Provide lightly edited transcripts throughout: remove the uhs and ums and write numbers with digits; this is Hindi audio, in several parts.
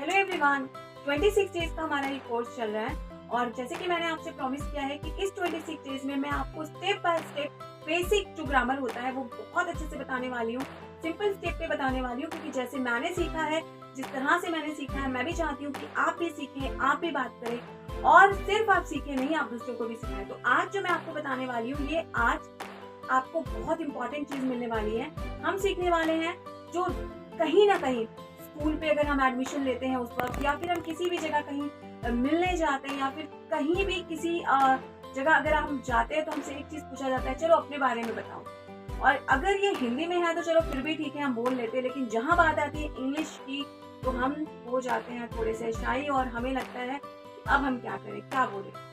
हेलो एवरीवन, 26 डेज का हमारा ये कोर्स चल रहा है और जैसे कि मैंने आपसे प्रॉमिस किया है कि इस 26 डेज में मैं आपको स्टेप बाय स्टेप बेसिक जो ग्रामर होता है वो बहुत अच्छे से बताने वाली हूँ, सिंपल स्टेप पे बताने वाली हूँ। क्योंकि जैसे मैंने सीखा है, जिस तरह से मैंने सीखा है, मैं भी चाहती हूँ कि आप भी सीखें, आप भी बात करें और सिर्फ आप सीखें नहीं, आप दूसरों को भी सिखाएं। तो आज जो मैं आपको बताने वाली हूँ, ये आज आपको बहुत इंपॉर्टेंट चीज मिलने वाली है। हम सीखने वाले हैं जो कहीं ना कहीं स्कूल पे अगर हम एडमिशन लेते हैं उस वक्त, या फिर हम किसी भी जगह कहीं मिलने जाते हैं, या फिर कहीं भी किसी जगह अगर हम जाते हैं तो हमसे एक चीज पूछा जाता है, चलो अपने बारे में बताओ। और अगर ये हिंदी में है तो चलो फिर भी ठीक है, हम बोल लेते हैं। लेकिन जहाँ बात आती है इंग्लिश की तो हम हो जाते हैं थोड़े से शाई और हमें लगता है कि अब हम क्या करें, क्या बोले।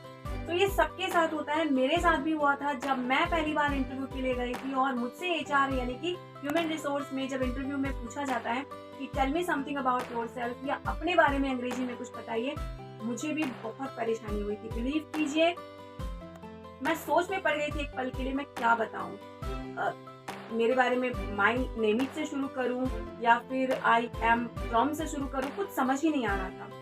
तो ये सबके साथ होता है, मेरे साथ भी हुआ था जब मैं पहली बार इंटरव्यू के लिए गई थी और मुझसे एचआर यानी कि ह्यूमन रिसोर्स में जब इंटरव्यू में पूछा जाता है कि tell me something about yourself, या अपने बारे में अंग्रेजी में कुछ बताइए, मुझे भी बहुत परेशानी हुई थी। बिलीव कीजिए, मैं सोच में पड़ गई थी एक पल के लिए मैं क्या बताऊं। मेरे बारे में माई नेम से शुरू करूं या फिर आई एम फ्रॉम से शुरू करूं, कुछ समझ ही नहीं आ रहा था।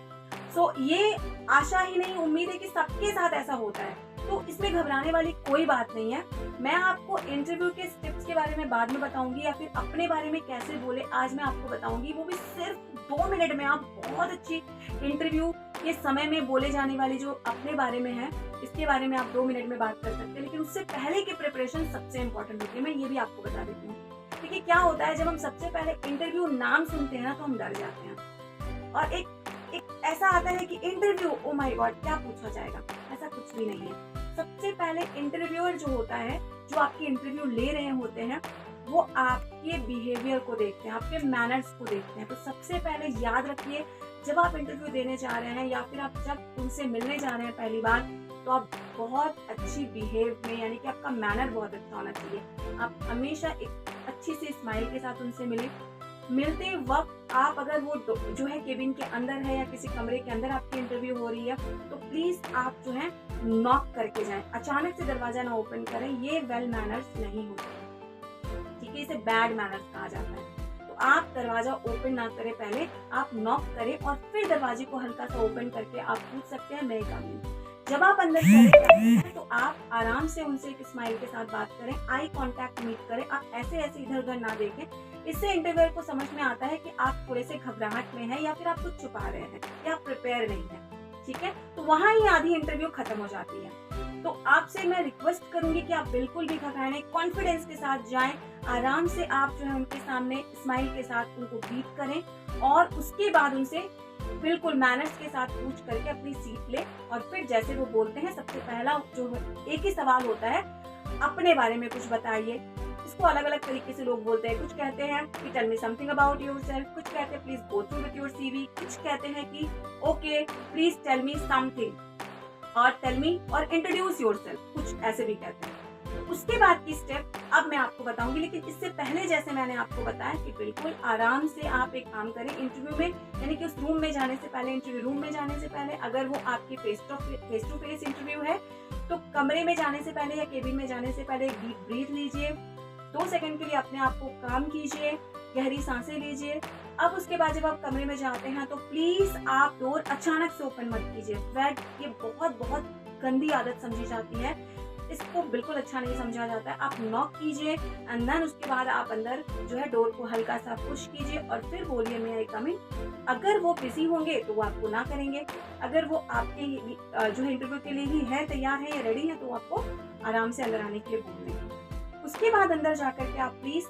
सो ये आशा ही नहीं, उम्मीद है कि सबके साथ ऐसा होता है, तो इसमें घबराने वाली कोई बात नहीं है। मैं आपको इंटरव्यू के स्टेप्स के बारे में बाद में बताऊंगी, या फिर अपने बारे में कैसे बोले आज मैं आपको बताऊंगी, वो भी सिर्फ 2 मिनट में। आप बहुत अच्छी इंटरव्यू के समय में बोले जाने वाली जो अपने बारे में है, इसके बारे में आप 2 मिनट में बात कर सकते हैं। लेकिन उससे पहले की प्रिपरेशन सबसे इंपॉर्टेंट होती है, मैं ये भी आपको बता देती हूँ। क्योंकि क्या होता है, जब हम सबसे पहले इंटरव्यू नाम सुनते हैं ना तो हम डर जाते हैं और एक ऐसा आता है कि इंटरव्यू, ओ माय गॉड क्या पूछा जाएगा। ऐसा कुछ भी नहीं है। सबसे पहले इंटरव्यूअर जो होता है, जो आपकी इंटरव्यू ले रहे होते हैं, वो आपके बिहेवियर को देखते हैं, आपके मैनर्स को देखते हैं। तो सबसे पहले याद रखिए, जब आप इंटरव्यू देने जा रहे हैं या फिर आप जब उनसे मिलने जा रहे हैं पहली बार, तो आप बहुत अच्छी बिहेव में, यानी कि आपका मैनर बहुत अच्छा होना चाहिए। आप हमेशा एक अच्छी सी स्माइल के साथ उनसे मिलें। मिलते वक्त आप अगर वो जो है केबिन के अंदर है या किसी कमरे के अंदर आपकी इंटरव्यू हो रही है, तो प्लीज आप जो है नॉक करके जाएं। अचानक से दरवाजा ना ओपन करें, ये वेल मैनर्स नहीं होते। ठीक है, इसे बैड मैनर्स कहा जाता है। तो आप दरवाजा ओपन ना करें, पहले आप नॉक करें और फिर दरवाजे को हल्का सा ओपन करके आप पूछ सकते हैं मैं कम हूं। जब आप अंदर चले जाते हैं तो आप आराम से उनसे एक स्माइल के साथ बात करें, आई कांटेक्ट मीट करें। आप ऐसे ऐसे इधर उधर ना देखें। इससे इंटरव्यूअर को समझ में आता है कि आप थोड़े से घबराहट में हैं, या फिर आप कुछ छुपा रहे हैं, या आप प्रिपेयर नहीं है। ठीक है, तो वहां ही आधी इंटरव्यू खत्म हो जाती है। तो आपसे मैं रिक्वेस्ट करूंगी कि आप बिल्कुल भी घबराएं नहीं, कॉन्फिडेंस के साथ जाएं। आराम से आप जो है उनके सामने स्माइल के साथ उनको ग्रीट करें और उसके बाद उनसे बिल्कुल मैनर्स के साथ पूछ करके अपनी सीट ले। और फिर जैसे वो बोलते हैं, सबसे पहला जो एक ही सवाल होता है, अपने बारे में कुछ बताइए। इसको अलग अलग तरीके से लोग बोलते हैं। कुछ कहते हैं कि tell me something about yourself, कुछ कहते हैं please go through with your CV, कुछ कहते हैं कि okay please tell me something और टेल मी और इंट्रोड्यूस योरसेल्फ, कुछ ऐसे भी कहते हैं। उसके बाद की स्टेप अब मैं आपको बताऊंगी, लेकिन इससे पहले जैसे मैंने आपको बताया कि बिल्कुल आराम से आप एक काम करें इंटरव्यू में, यानी कि उस रूम में जाने से पहले, इंटरव्यू रूम में जाने से पहले, अगर वो आपकी फेस टू फेस इंटरव्यू है तो कमरे में जाने से पहले या केबिन में जाने से पहले डीप ब्रीथ लीजिए, 2 सेकंड के लिए अपने आप को काम कीजिए, गहरी सांसें लीजिए। अब उसके बाद जब आप कमरे में जाते हैं तो प्लीज आप डोर अचानक से ओपन मत कीजिए। ये बहुत बहुत गंदी आदत समझी जाती है, इसको बिल्कुल अच्छा नहीं समझा जाता है। आप नॉक कीजिए एंड देन उसके बाद आप अंदर जो है डोर को हल्का सा पुश कीजिए और फिर बोलिए मे आई कम इन। अगर वो बिजी होंगे तो वो आपको ना करेंगे, अगर वो आपके जो है इंटरव्यू के लिए ही है, तैयार है या रेडी है, तो आपको आराम से अंदर आने के लिए बोल देंगे। उसके बाद अंदर जाकर के आप प्लीज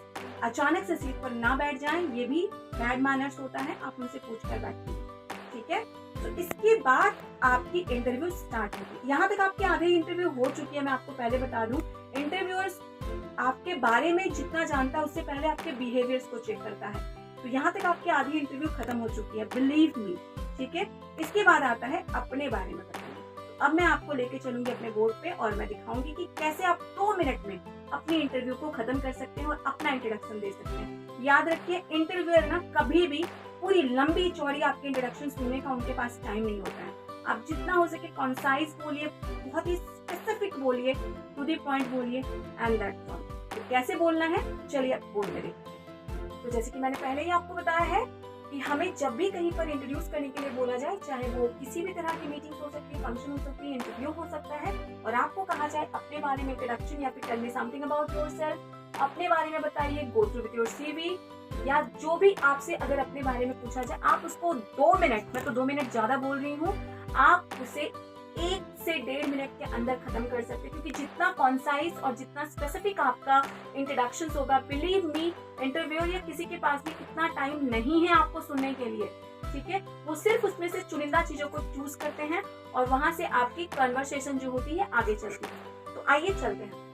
अचानक से सीट पर ना बैठ जाएं, ये भी बैड मैनर्स होता है। आप उनसे पूछ कर बैठिए, ठीक है। तो इसके बाद आपकी इंटरव्यू स्टार्ट होगी। यहाँ तक आपकी आधी इंटरव्यू हो चुकी है। मैं आपको पहले बता दूं, इंटरव्यूअर्स आपके बारे में जितना जानता है उससे पहले आपके बिहेवियर्स को चेक करता है। तो यहाँ तक आपकी आधी इंटरव्यू खत्म हो चुकी है, बिलीव मी। ठीक है, इसके बाद आता है अपने बारे में बताना। तो अब मैं आपको लेके चलूंगी अपने बोर्ड पे और मैं दिखाऊंगी कि कैसे आप 2 मिनट में अपनी इंटरव्यू को खत्म कर सकते हैं और अपना इंट्रोडक्शन दे सकते हैं। याद रखिए, इंटरव्यूअर ना कभी भी पूरी लंबी चौड़ी आपके इंट्रोडक्शन सुनने का उनके पास टाइम नहीं होता है। आप जितना हो सके कॉन्साइज बोलिए, बहुत ही स्पेसिफिक बोलिए, टू द पॉइंट बोलिए एंड दैट्स ऑल। तो कैसे बोलना है, चलिए आप बोल करें। तो जैसे कि मैंने पहले ही आपको बताया है कि हमें जब भी कहीं पर इंट्रोड्यूस करने के लिए बोला जाए, चाहे वो किसी भी तरह की मीटिंग हो सकती है, फंक्शन हो सकती है, इंटरव्यू हो सकता है, और आपको कहा जाए अपने बारे में इंट्रोडक्शन या फिर tell me something about yourself, अपने बारे में बताइए, go through with your CV, या जो भी आपसे अगर अपने बारे में पूछा जाए, आप उसको 2 मिनट, मैं तो 2 मिनट ज्यादा बोल रही हूँ, आप उसे 1 से 1.5 मिनट के अंदर खत्म कर सकते हैं, क्योंकि जितना कॉन्साइज और जितना स्पेसिफिक आपका इंट्रोडक्शन होगा, बिलीव मी, इंटरव्यूअर या किसी के पास भी इतना टाइम नहीं है आपको सुनने के लिए, ठीक है। वो सिर्फ उसमें से चुनिंदा चीजों को चूज करते हैं और वहां से आपकी कन्वर्सेशन जो होती है आगे चलती है। तो आइए चलते हैं।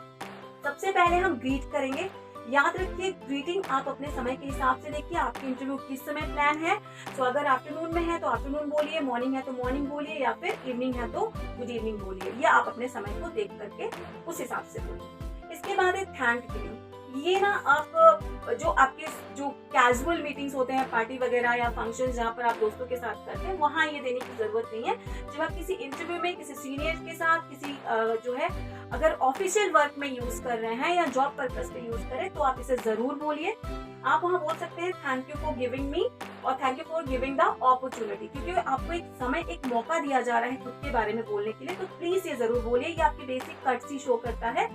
सबसे पहले हम ग्रीट करेंगे। याद रखिए, ग्रीटिंग आप अपने समय के हिसाब से देखिए, आपकी इंटरव्यू किस समय प्लान है। तो अगर आफ्टरनून में है तो आफ्टरनून बोलिए, मॉर्निंग है तो मॉर्निंग बोलिए, या फिर इवनिंग है तो गुड इवनिंग बोलिए। ये आप अपने समय को देख करके उस हिसाब से बोलिए। इसके बाद है थैंक यू। ये ना आप जो आपके जो कैजुअल मीटिंग्स होते हैं, पार्टी वगैरह या फंक्शन जहाँ पर आप दोस्तों के साथ करते हैं, वहाँ ये देने की जरूरत नहीं है। जब आप किसी इंटरव्यू में किसी सीनियर के साथ किसी जो है अगर ऑफिशियल वर्क में यूज कर रहे हैं या जॉब पर्पस पे यूज करें तो आप इसे जरूर बोलिए। आप वहाँ बोल सकते हैं thank you for giving me और thank you for giving the opportunity, क्योंकि आपको एक समय एक मौका दिया जा रहा है खुद के बारे में बोलने के लिए। तो प्लीज ये जरूर बोलिए। ये आपकी बेसिक कर्टसी शो करता है,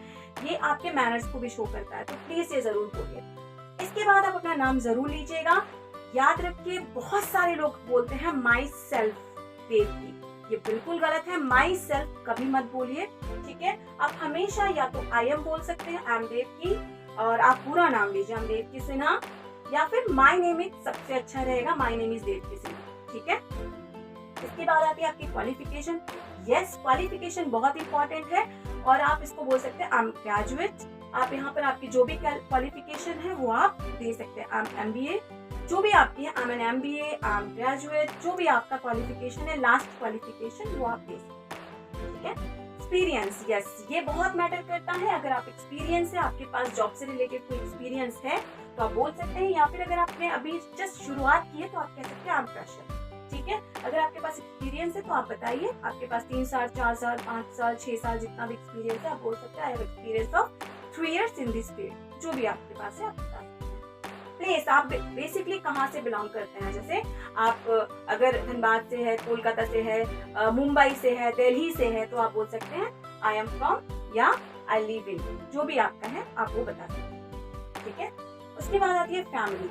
ये आपके मैनर्स को भी शो करता है, तो प्लीज ये जरूर बोलिए। इसके बाद आप अपना नाम जरूर लीजिएगा। याद रखिए, बहुत सारे लोग बोलते हैं माई सेल्फ देवकी, ये बिल्कुल गलत है। माई सेल्फ कभी मत बोलिए, ठीक है। आप हमेशा या तो आई एम बोल सकते हैं, आई एम देवकी, और आप पूरा नाम लीजिए, आई एम देवकी सिन्हा, या फिर माई नेम इज सबसे अच्छा रहेगा, my name is Devki Sinha, ठीक है। इसके बाद आती है आपकी क्वालिफिकेशन। यस, क्वालिफिकेशन बहुत इंपॉर्टेंट है और आप इसको बोल सकते हैं आई एम ग्रेजुएट। आप यहाँ पर आपकी जो भी क्वालिफिकेशन है वो आप दे सकते हैं। आई एम MBA, जो भी आपकी है, I am an MBA, I am graduate, जो भी आपका क्वालिफिकेशन है, लास्ट क्वालिफिकेशन, वो आप दे सकते हैं, ठीक है। एक्सपीरियंस, यस, ये बहुत मैटर करता है। अगर आप एक्सपीरियंस है, आपके पास जॉब से रिलेटेड कोई एक्सपीरियंस है तो आप बोल सकते हैं, या फिर अगर आपने अभी जस्ट शुरुआत की है तो आप कह सकते हैं आई एम फ्रेशर, ठीक है। अगर आपके पास एक्सपीरियंस है तो आप बताइए, आपके पास 3 साल, 4 साल, 5 साल, 6 साल, जितना भी एक्सपीरियंस है आप बोल सकते हैं I have experience of 3 years in this field, जो भी आपके पास है आप बता सकते हैं। प्लेस, आप बेसिकली कहाँ से बिलोंग करते हैं, जैसे आप अगर धनबाद से है, कोलकाता से है, मुंबई से है, दिल्ली से है, तो आप बोल सकते हैं आई एम फ्रॉम या आई लिव इन, जो भी आपका है आप वो बता सकते हैं, ठीक है। उसके बाद आती है फैमिली।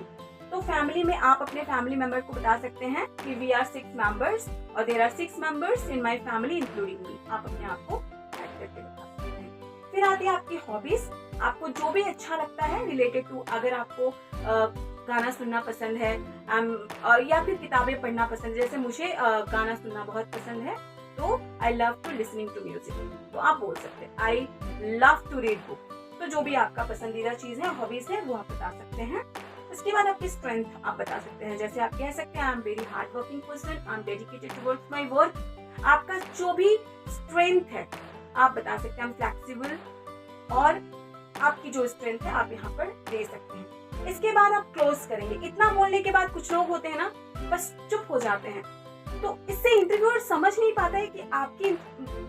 तो फैमिली में आप अपने फैमिली मेंबर को बता सकते हैं कि वी आर 6 मेंबर्स और there are 6 members in my family including me. आप अपने आप को ऐड करके बता सकते हैं। फिर आती है आपकी हॉबीज। आपको जो भी अच्छा लगता है रिलेटेड टू, अगर आपको गाना सुनना पसंद है या फिर किताबें पढ़ना पसंद है, जैसे मुझे गाना सुनना बहुत पसंद है, तो I love to listening to music, तो आप बोल सकते हैं I love to read book. तो जो भी आपका पसंदीदा चीज है, हॉबीज है, वो आप बता सकते हैं। उसके बाद आपकी स्ट्रेंथ आप बता सकते हैं, जैसे आप कह सकते हैं I am very hard working person, I am dedicated towards my work. आपका जो भी स्ट्रेंथ है आप बता सकते हैं, आई एम फ्लेक्सिबल, और आपकी जो स्ट्रेंथ है आप यहाँ पर दे सकते हैं। इसके बाद आप क्लोज करेंगे। इतना बोलने के बाद कुछ लोग होते हैं ना, बस चुप हो जाते हैं, तो इससे इंटरव्यूअर समझ नहीं पाता है कि आपकी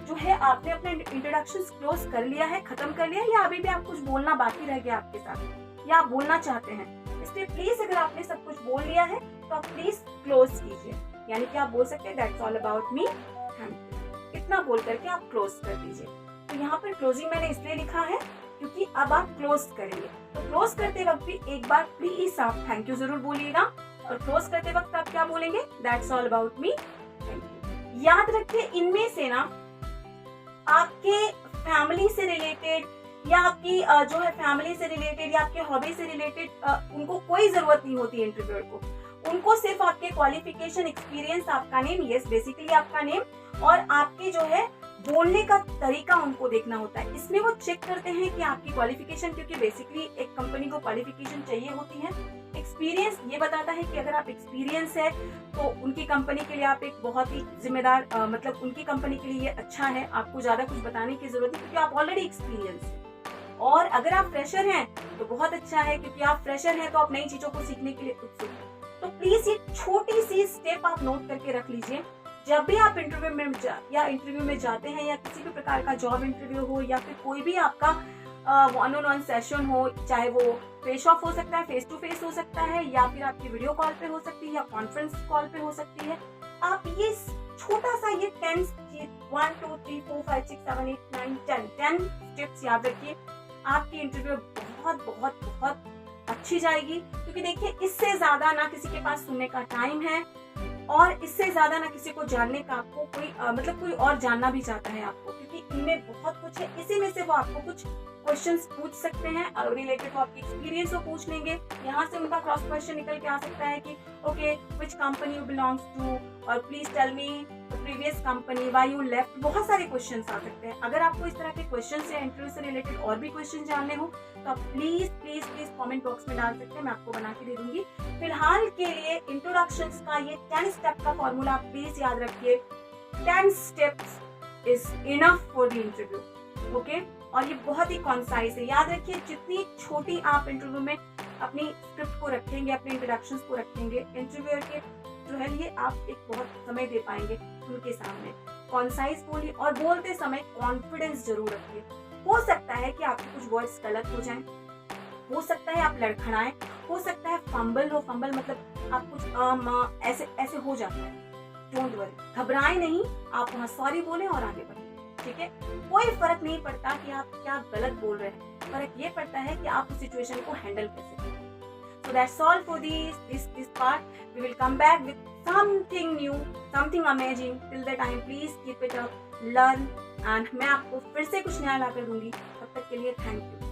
जो है आपने अपने इंट्रोडक्शन क्लोज कर लिया है, खत्म कर लिया है, या अभी भी आप कुछ बोलना बाकी रह गया आपके साथ, या आप बोलना चाहते हैं। इसलिए प्लीज अगर आपने सब कुछ बोल लिया है तो आप प्लीज क्लोज कीजिए, यानी कि आप बोल सकते हैं दैट्स ऑल अबाउट मी, इतना बोल करके आप क्लोज कर दीजिए। तो यहाँ पर क्लोजिंग मैंने इसलिए लिखा है क्योंकि अब आप क्लोज करेंगे, तो क्लोज करते वक्त भी एक बार प्लीज आप थैंक यू जरूर बोलिएगा, और क्लोज करते वक्त आप क्या बोलेंगे, that's all about me, thank you. याद रखिए, इनमें से ना आपके फैमिली से रिलेटेड या आपकी जो है फैमिली से रिलेटेड या आपके हॉबी से रिलेटेड उनको कोई जरूरत नहीं होती है इंटरव्यूअर को। उनको सिर्फ आपके क्वालिफिकेशन, एक्सपीरियंस, आपका नेम, यस बेसिकली आपका नेम, और आपके जो है बोलने का तरीका उनको देखना होता है। इसमें वो चेक करते हैं कि आपकी क्वालिफिकेशन, क्योंकि बेसिकली एक कंपनी को क्वालिफिकेशन चाहिए होती है। एक्सपीरियंस ये बताता है कि अगर आप एक्सपीरियंस है तो उनकी कंपनी के लिए आप एक बहुत ही जिम्मेदार मतलब उनकी कंपनी के लिए ये अच्छा है, आपको ज्यादा कुछ बताने की जरूरत नहीं, क्योंकि आप ऑलरेडी एक्सपीरियंस है। और अगर आप फ्रेशर हैं तो बहुत अच्छा है, क्योंकि आप फ्रेशर हैं तो आप नई चीजों को सीखने के लिए उत्सुक हैं। तो प्लीज ये छोटी सी स्टेप आप नोट करके रख लीजिए। जब भी आप इंटरव्यू में जाते हैं, या किसी भी प्रकार का जॉब इंटरव्यू हो या फिर कोई भी आपका वन ऑन वन सेशन हो, चाहे वो फेस ऑफ हो सकता है, फेस टू फेस हो सकता है, या फिर आपकी वीडियो कॉल पे हो सकती है, या कॉन्फ्रेंस कॉल पे हो सकती है। आप ये छोटा सा ये 10 1 2 3 4 5 6 7 8 9 10 स्टेप्स याद रखिए, आपकी इंटरव्यू बहुत बहुत बहुत अच्छी जाएगी। क्योंकि देखिए, इससे ज्यादा ना किसी के पास सुनने का टाइम है, और इससे ज्यादा ना किसी को जानने का आपको कोई मतलब कोई और जानना भी चाहता है आपको, क्योंकि इनमें बहुत कुछ है। इसी में से वो आपको कुछ क्वेश्चंस पूछ सकते हैं और रिलेटेड वो आपकी एक्सपीरियंस को पूछ लेंगे। यहाँ से उनका क्रॉस क्वेश्चन निकल के आ सकता है कि okay, which company you belongs to, और please tell me previous company, why you left. बहुत सारे क्वेश्चंस आ सकते हैं। अगर आपको इस तरह के क्वेश्चन या इंटरव्यू से रिलेटेड और भी क्वेश्चन जानने हो तो आप please please please comment box में डाल सकते हैं, मैं आपको बना के दे दूंगी। फिलहाल के लिए इंट्रोडक्शंस का ये 10 स्टेप का फॉर्मूला आप प्लीज याद रखिए। 10 steps is enough for the interview, okay. और ये बहुत ही कॉन्साइज है, याद रखिए। जितनी छोटी आप इंटरव्यू में अपनी स्क्रिप्ट को रखेंगे, अपने इंट्रोडक्शंस को रखेंगे, इंटरव्यूअर के जो है ये आप एक बहुत समय दे पाएंगे उनके सामने। कॉन्साइज बोलिए, और बोलते समय कॉन्फिडेंस जरूर रखिए। हो सकता है कि आपके कुछ वर्ड्स गलत हो जाएं, हो सकता है आप लड़खड़ाएं, हो सकता है फंबल हो। फंबल मतलब आप कुछ ऐसे ऐसे हो जाता है। डोंट वरी, घबराएं नहीं, आप वहाँ सॉरी बोलें और आगे बढ़ें, ठीक है। कोई फर्क नहीं पड़ता कि आप क्या गलत बोल रहे हैं, फर्क ये पड़ता है कि आप उस सिचुएशन को हैंडल कैसे करें। So that's all for this part. We will come back with something new, something amazing. Till that time, please keep it up, learn, and मैं आपको फिर से कुछ नया ला कर दूंगी। तब तक के लिए थैंक यू।